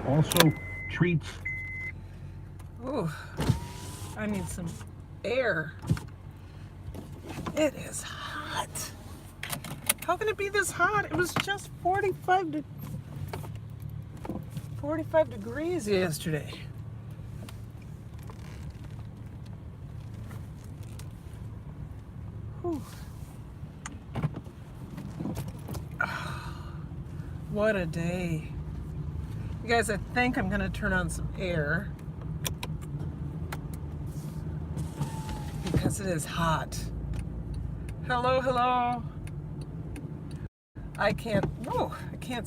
Also, treats. Ooh, I need some air. It is hot. How can it be this hot? It was just 45 degrees yesterday. Whew. What a day. You guys, I think I'm going to turn on some air because it is hot. Hello, hello. I can't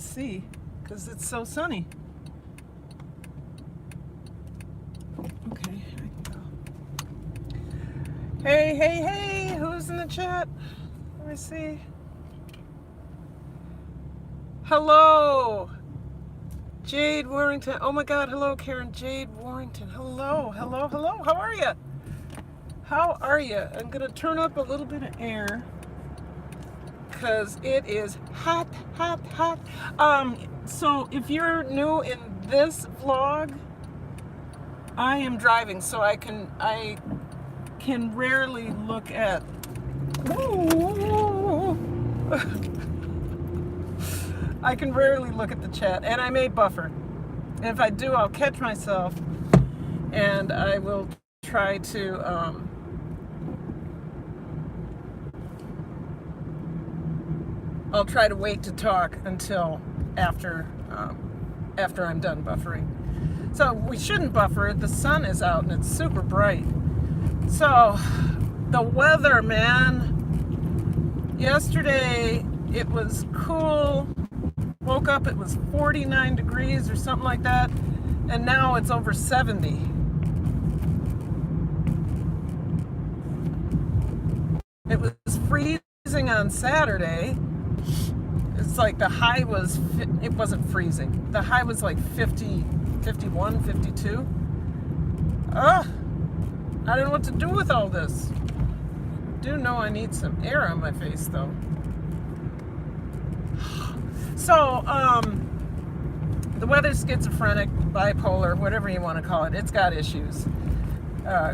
see because it's so sunny. Okay, I can go. Hey, hey, hey, who's in the chat? Let me see. Hello, Jade Warrington. Oh my God, hello, Karen. Jade Warrington. Hello, hello, hello. How are you? How are you? I'm gonna turn up a little bit of air because it is hot, hot, hot. So if you're new in this vlog, I am driving, so I can rarely look at. I can rarely look at the chat, and I may buffer. And if I do, I'll catch myself, and I will try to. I'll try to wait to talk until after I'm done buffering. So we shouldn't buffer. The sun is out and it's super bright. So the weather, man. Yesterday it was cool. Woke up, it was 49 degrees or something like that. And now it's over 70. It was freezing on Saturday. It's like the high was, it wasn't freezing. The high was like 50, 51, 52. Ugh, I don't know what to do with all this. I do know I need some air on my face though. So, the weather's schizophrenic, bipolar, whatever you want to call it. It's got issues.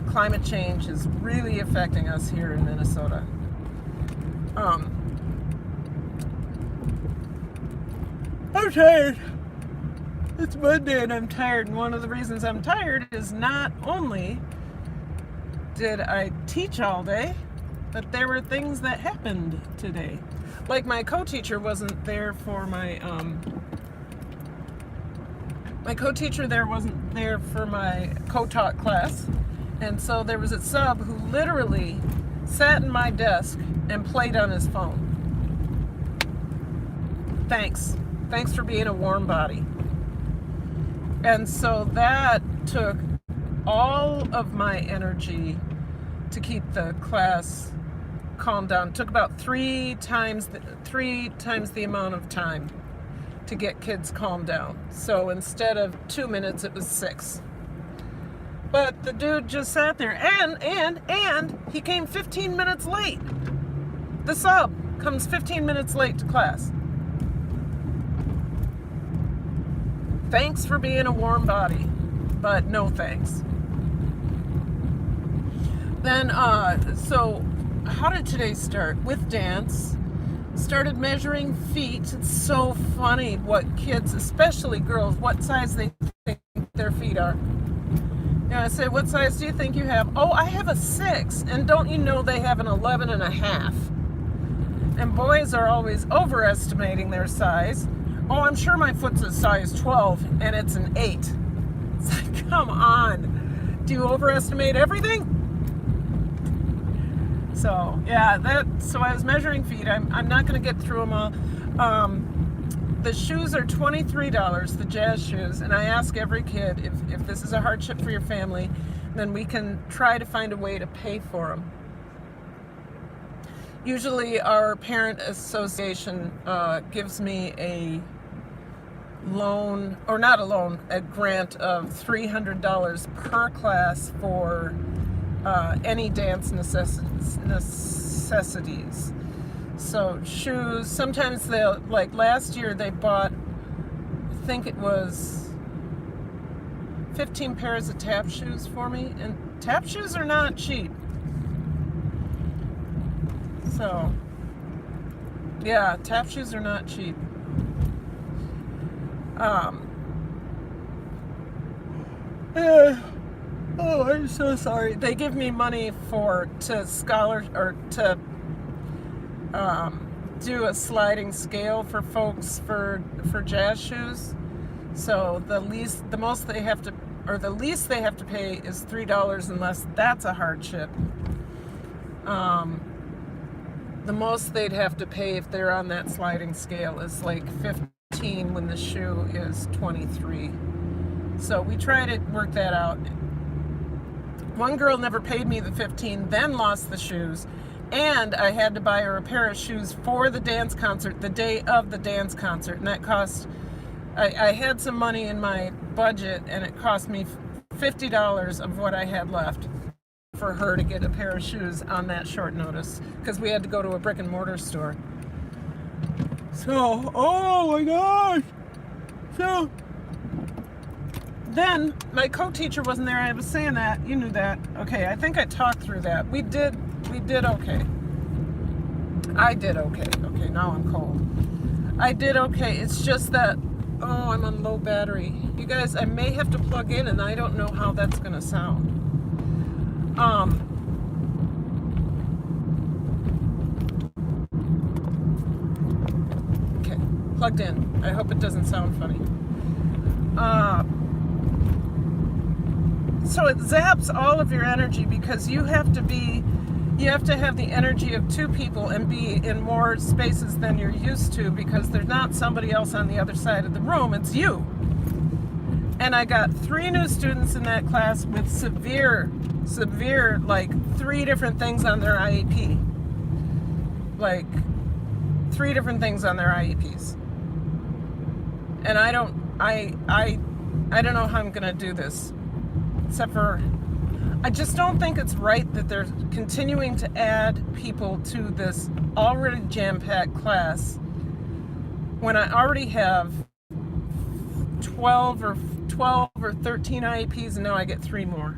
Climate change is really affecting us here in Minnesota. I'm tired. It's Monday and I'm tired, and one of the reasons I'm tired is not only did I teach all day, but there were things that happened today. Like my co-teacher wasn't there for my co-teacher wasn't there for my co-taught class, and so there was a sub who literally sat in my desk and played on his phone. Thanks for being a warm body. And so that took all of my energy to keep the class calmed down. It took about three times the amount of time to get kids calmed down. So instead of 2 minutes, it was 6. But the dude just sat there, and he came 15 minutes late. The sub comes 15 minutes late to class. Thanks for being a warm body, but no thanks. Then, so how did today start? With dance. Started measuring feet. It's so funny what kids, especially girls, what size they think their feet are. And I say, what size do you think you have? Oh, I have a 6. And don't you know they have an 11 and a half? And boys are always overestimating their size. Oh, I'm sure my foot's a size 12 and it's an 8. It's like, come on. Do you overestimate everything? So, yeah, so I was measuring feet. I'm not going to get through them all. The shoes are $23, the jazz shoes, and I ask every kid, if this is a hardship for your family, then we can try to find a way to pay for them. Usually our parent association gives me a loan, or not a loan, a grant of $300 per class for any dance necessities. So shoes, sometimes they'll, like last year they bought, I think it was 15 pairs of tap shoes for me, and tap shoes are not cheap. So, yeah, tap shoes are not cheap. Oh, I'm so sorry. They give me money to do a sliding scale for folks for jazz shoes. So the least they have to pay is $3 unless that's a hardship. The most they'd have to pay if they're on that sliding scale is like 15 when the shoe is 23. So we try to work that out. One girl never paid me the 15, then lost the shoes, and I had to buy her a pair of shoes for the dance concert, the day of the dance concert, and that cost, I had some money in my budget, and it cost me $50 of what I had left for her to get a pair of shoes on that short notice, because we had to go to a brick and mortar store. So, oh my gosh! So, then my co-teacher wasn't there. I was saying that, you knew that. Okay, I think I talked through that. We did okay. I did okay. Okay, now I'm cold. I did okay. It's just that, oh, I'm on low battery. You guys, I may have to plug in, and I don't know how that's gonna sound. Okay, plugged in. I hope it doesn't sound funny. So it zaps all of your energy, because you have to have the energy of two people and be in more spaces than you're used to, because there's not somebody else on the other side of the room, it's you. And I got 3 new students in that class with severe, like 3 different things on their IEP. Like 3 different things on their IEPs. And I don't know how I'm gonna do this. Except for, I just don't think it's right that they're continuing to add people to this already jam-packed class when I already have 12 or 13 IEPs, and now I get 3 more.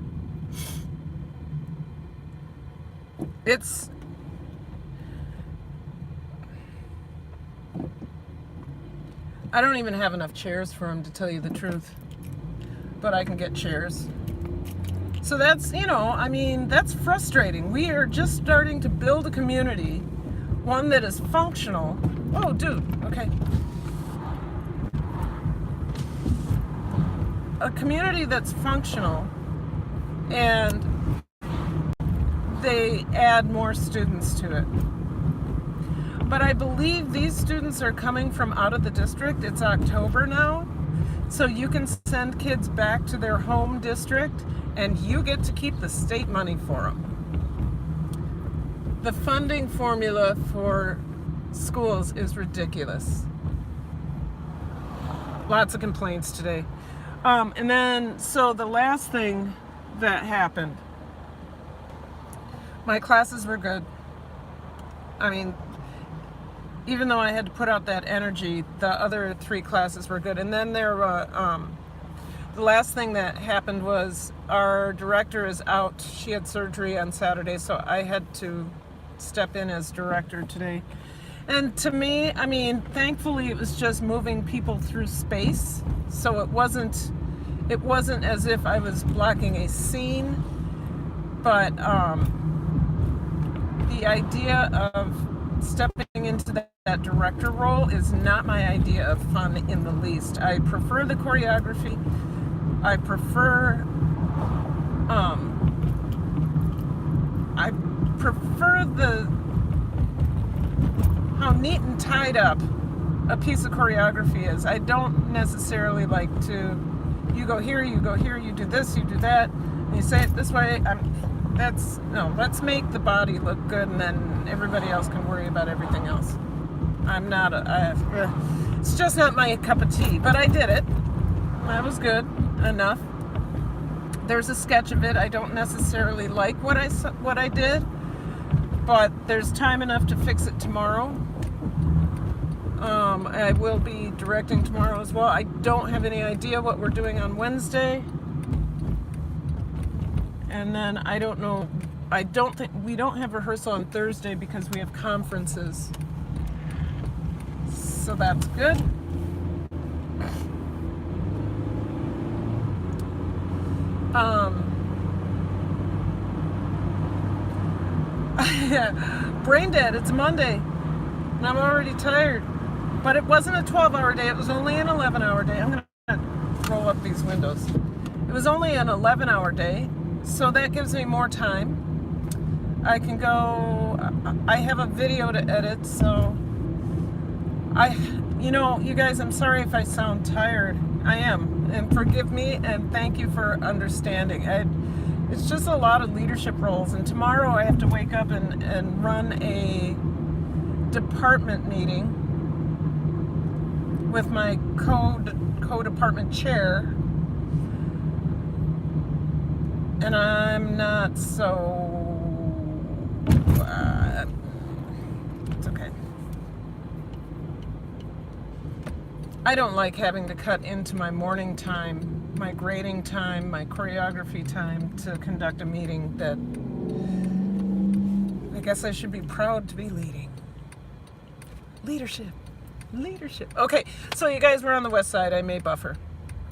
I don't even have enough chairs for them, to tell you the truth, but I can get chairs. So that's, that's frustrating. We are just starting to build a community, one that is functional. Oh, dude, okay. A community that's functional, and they add more students to it. But I believe these students are coming from out of the district. It's October now, so you can send kids back to their home district, and you get to keep the state money for them. The funding formula for schools is ridiculous. Lots of complaints today. And then, so the last thing that happened, my classes were good. I mean, even though I had to put out that energy, the other 3 classes were good. And then the last thing that happened was our director is out. She had surgery on Saturday, so I had to step in as director today. And to me, I mean, thankfully it was just moving people through space. So it wasn't as if I was blocking a scene, but the idea of stepping into that director role is not my idea of fun in the least. I prefer the choreography. I prefer how neat and tied up a piece of choreography is. I don't necessarily like to, you go here, you do this, you do that, and you say it this way. Let's make the body look good, and then everybody else can worry about everything else. It's just not my cup of tea, but I did it. That was good enough. There's a sketch of it. I don't necessarily like what I did, but there's time enough to fix it tomorrow. I will be directing tomorrow as well. I don't have any idea what we're doing on Wednesday. And then I don't know, we don't have rehearsal on Thursday because we have conferences. So that's good. Brain dead, it's Monday. And I'm already tired. But it wasn't a 12-hour day, it was only an 11-hour day. I'm gonna roll up these windows. It was only an 11-hour day, so that gives me more time. I can go, I have a video to edit, so you guys, I'm sorry if I sound tired. I am, and forgive me, and thank you for understanding. It's just a lot of leadership roles, and tomorrow I have to wake up and run a department meeting with my co-department chair, and I'm not so, it's okay. I don't like having to cut into my morning time, my grading time, my choreography time to conduct a meeting that I guess I should be proud to be leading. Leadership. Okay, so you guys were on the west side. I may buffer.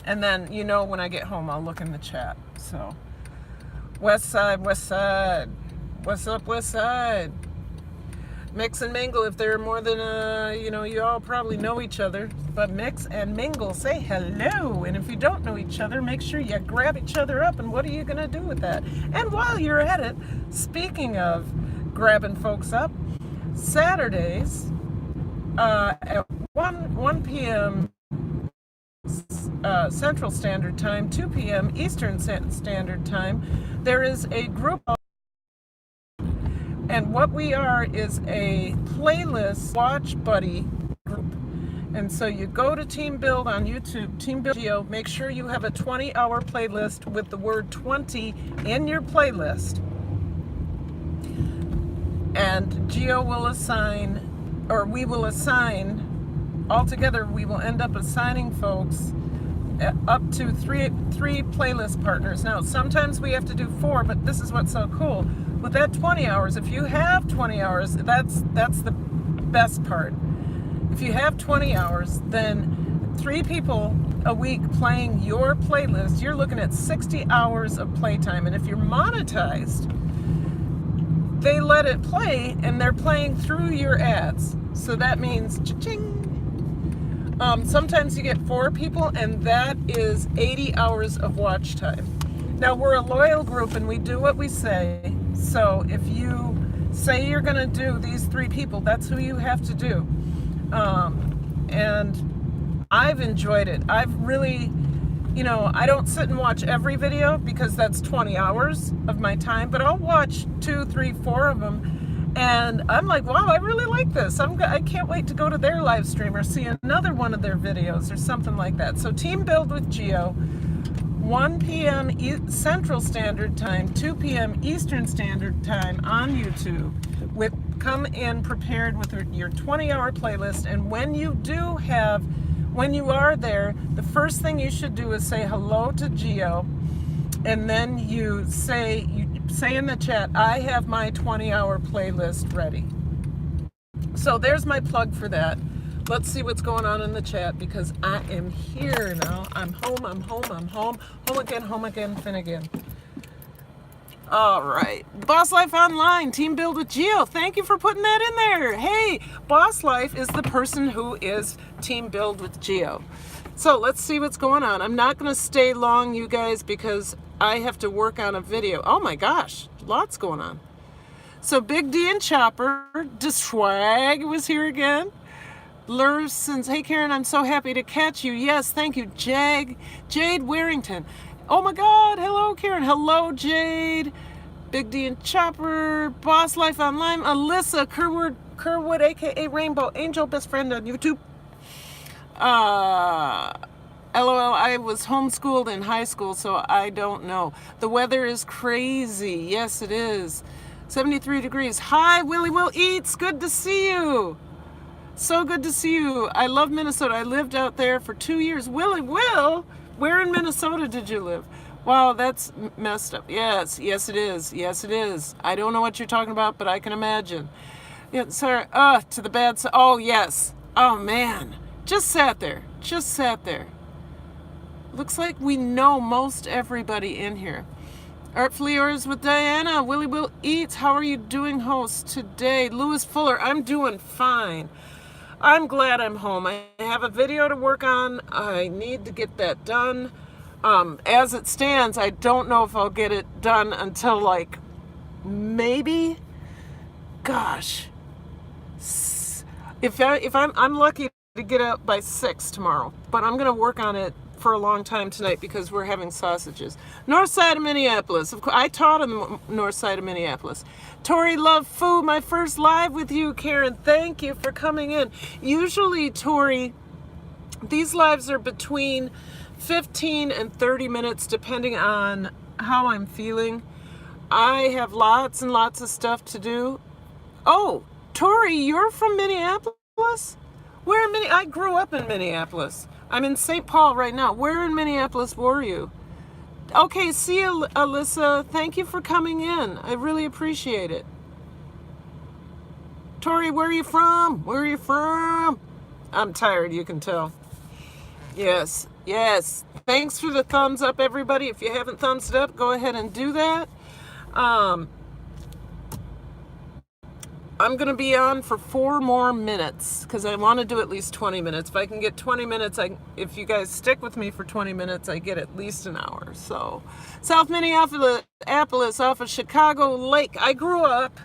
And then, when I get home, I'll look in the chat. So, west side. What's up, west side? Mix and mingle. If there are more than, you all probably know each other. But mix and mingle. Say hello. And if you don't know each other, make sure you grab each other up. And what are you going to do with that? And while you're at it, speaking of grabbing folks up, Saturdays, at 1 p.m. Central Standard Time, 2 p.m. Eastern Standard Time, there is a group, and what we are is a playlist watch buddy group. And so you go to Team Build on YouTube, Team Build Geo, make sure you have a 20-hour playlist with the word 20 in your playlist. And Geo will assign, or we will assign, altogether we will end up assigning folks up to three playlist partners. Now, sometimes we have to do 4, but this is what's so cool. With that 20 hours, if you have 20 hours, that's the best part. If you have 20 hours, then 3 people a week playing your playlist, you're looking at 60 hours of playtime. And if you're monetized, they let it play, and they're playing through your ads. So that means cha-ching. Sometimes you get 4 people, and that is 80 hours of watch time. Now, we're a loyal group, and we do what we say. So if you say you're going to do these 3 people, that's who you have to do. And I've enjoyed it. I've really, I don't sit and watch every video because that's 20 hours of my time, but I'll watch 2, 3, 4 of them. And I'm like, wow, I really like this. I can't wait to go to their live stream or see another one of their videos or something like that. So Team Build with Geo, 1 p.m. Central Standard Time, 2 p.m. Eastern Standard Time on YouTube. Come in prepared with your 20-hour playlist. And when you are there, the first thing you should do is say hello to Geo. And then you say in the chat, I have my 20-hour playlist ready. So there's my plug for that. Let's see what's going on in the chat, because I am here now. I'm home. Home again, Finnegan. All right. Boss Life Online, Team Build with Geo. Thank you for putting that in there. Hey, Boss Life is the person who is Team Build with Geo. So let's see what's going on. I'm not going to stay long, you guys, because I have to work on a video. Oh my gosh, lots going on. So Big D and Chopper, DeSwag was here again. Lursons, hey Karen, I'm so happy to catch you. Yes, thank you. Jade Warrington. Oh my God, hello Karen, hello Jade. Big D and Chopper, Boss Life Online, Alyssa Kerwood, aka Rainbow Angel, best friend on YouTube. LOL, I was homeschooled in high school, so I don't know. The weather is crazy. Yes, it is. 73 degrees. Hi, Willie Will Eats. Good to see you. So good to see you. I love Minnesota. I lived out there for 2 years. Willie Will, where in Minnesota did you live? Wow, that's messed up. Yes, yes it is. Yes it is. I don't know what you're talking about, but I can imagine. Yeah, sorry. To the bad side. Oh, yes. Oh, man. Just sat there. Just sat there. Looks like we know most everybody in here. Artfully Yours with Diana. Willie Will Eats. How are you doing, host, today? Lewis Fuller. I'm doing fine. I'm glad I'm home. I have a video to work on. I need to get that done. As it stands, I don't know if I'll get it done until like maybe, gosh, if I'm lucky to get out by 6 tomorrow, but I'm gonna work on it for a long time tonight because we're having sausages. North side of Minneapolis. Of course, I taught in the north side of Minneapolis. Tori Love Food, my first live with you, Karen. Thank you for coming in. Usually, Tori, these lives are between 15 and 30 minutes depending on how I'm feeling. I have lots and lots of stuff to do. Oh, Tori, you're from Minneapolis? Where in Minneapolis? I grew up in Minneapolis. I'm in St. Paul right now. Where in Minneapolis were you? Okay, see you, Alyssa. Thank you for coming in. I really appreciate it. Tori, where are you from? Where are you from? I'm tired, you can tell. Yes, yes. Thanks for the thumbs up, everybody. If you haven't thumbs it up, go ahead and do that. I'm going to be on for 4 more minutes because I want to do at least 20 minutes. If I can get 20 minutes, if you guys stick with me for 20 minutes, I get at least an hour. So, South Minneapolis off of Chicago Lake. I grew up,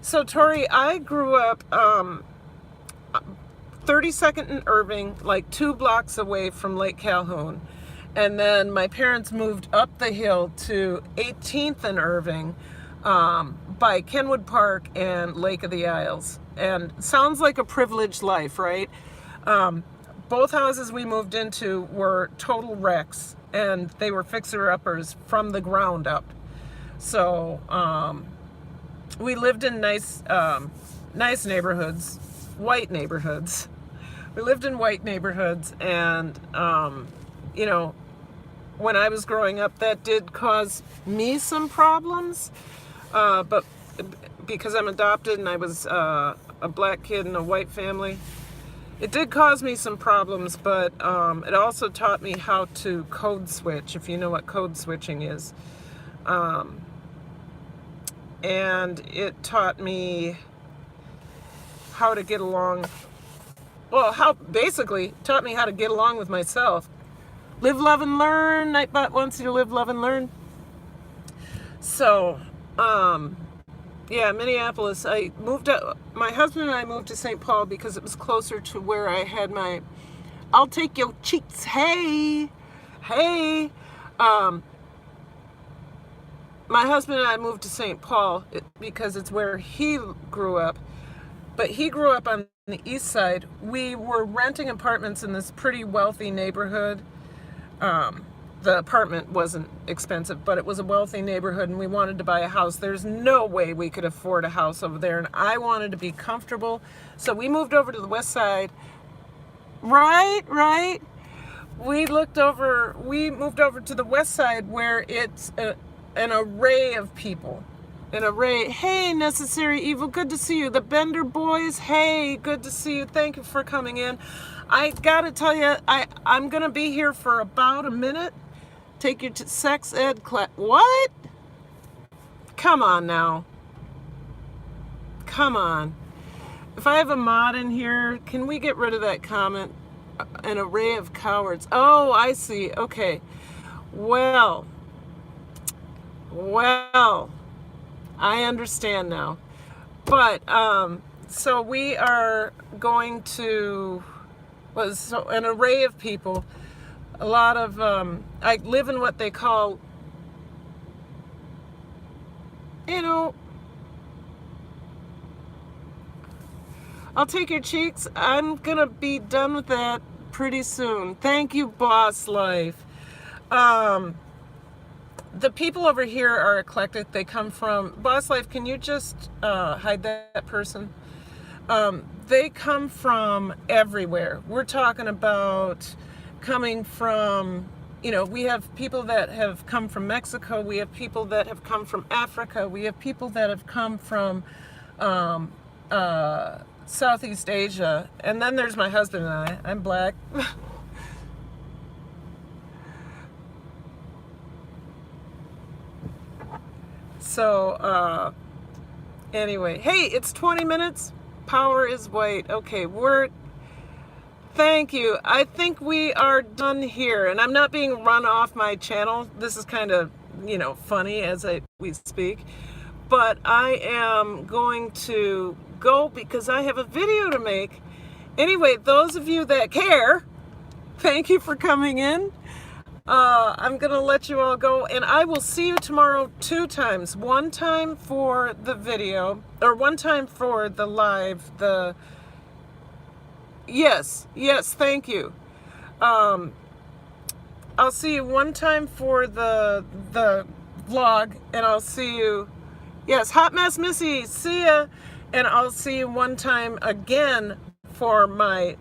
so Tori, I grew up 32nd and Irving, like 2 blocks away from Lake Calhoun. And then my parents moved up the hill to 18th and Irving, by Kenwood Park and Lake of the Isles. And sounds like a privileged life, right? Both houses we moved into were total wrecks, and they were fixer-uppers from the ground up. So we lived in nice neighborhoods, white neighborhoods. We lived in white neighborhoods, and you know, when I was growing up, that did cause me some problems. But because I'm adopted and I was a black kid in a white family, it did cause me some problems, but it also taught me how to code switch, if you know what code switching is. And it taught me how to get along, basically taught me how to get along with myself. Live, love, and learn. Nightbot wants you to live, love, and learn. So, yeah, Minneapolis. I moved up. My husband and I moved to St. Paul because it was closer to where I had my I'll take your cheeks. Hey. My husband and I moved to St. Paul because it's where he grew up. But he grew up on the east side. We were renting apartments in this pretty wealthy neighborhood. The apartment wasn't expensive, but it was a wealthy neighborhood, and we wanted to buy a house. There's no way we could afford a house over there, and I wanted to be comfortable. So we moved over to the west side. Right. We moved over to the west side where it's an array of people. An array. Hey, Necessary Evil, good to see you. The Bender Boys, hey, good to see you. Thank you for coming in. I gotta tell you, I'm gonna be here for about a minute. Take your sex ed class. What? Come on now. Come on. If I have a mod in here, can we get rid of that comment? An array of cowards. Oh, I see. Okay. Well, I understand now. But, so we are going to, so an array of people. A lot of, I live in what they call, I'll take your cheeks. I'm going to be done with that pretty soon. Thank you, Boss Life. the people over here are eclectic. They come from Boss Life. Can you just hide that person? They come from everywhere. We're talking about coming from, we have people that have come from Mexico. We have people that have come from Africa. We have people that have come from Southeast Asia. And then there's my husband and I. I'm black. So, anyway, hey, it's 20 minutes. Power is white. Okay, thank you. I think we are done here, and I'm not being run off my channel. This is kind of, funny as we speak, but I am going to go because I have a video to make. Anyway, those of you that care, thank you for coming in. I'm gonna let you all go, and I will see you tomorrow 2 times. 1 time for the video, or 1 time for the live. Yes, thank you. I'll see you 1 time for the vlog, and I'll see you. Yes, Hot Mess Missy, see ya, and I'll see you 1 time again for my.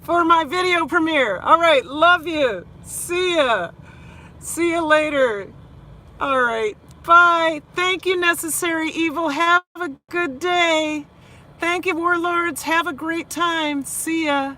For my video premiere. All right, love you. See ya. See you later. All right, bye. Thank you, Necessary Evil. Have a good day. Thank you, Warlords. Have a great time. See ya.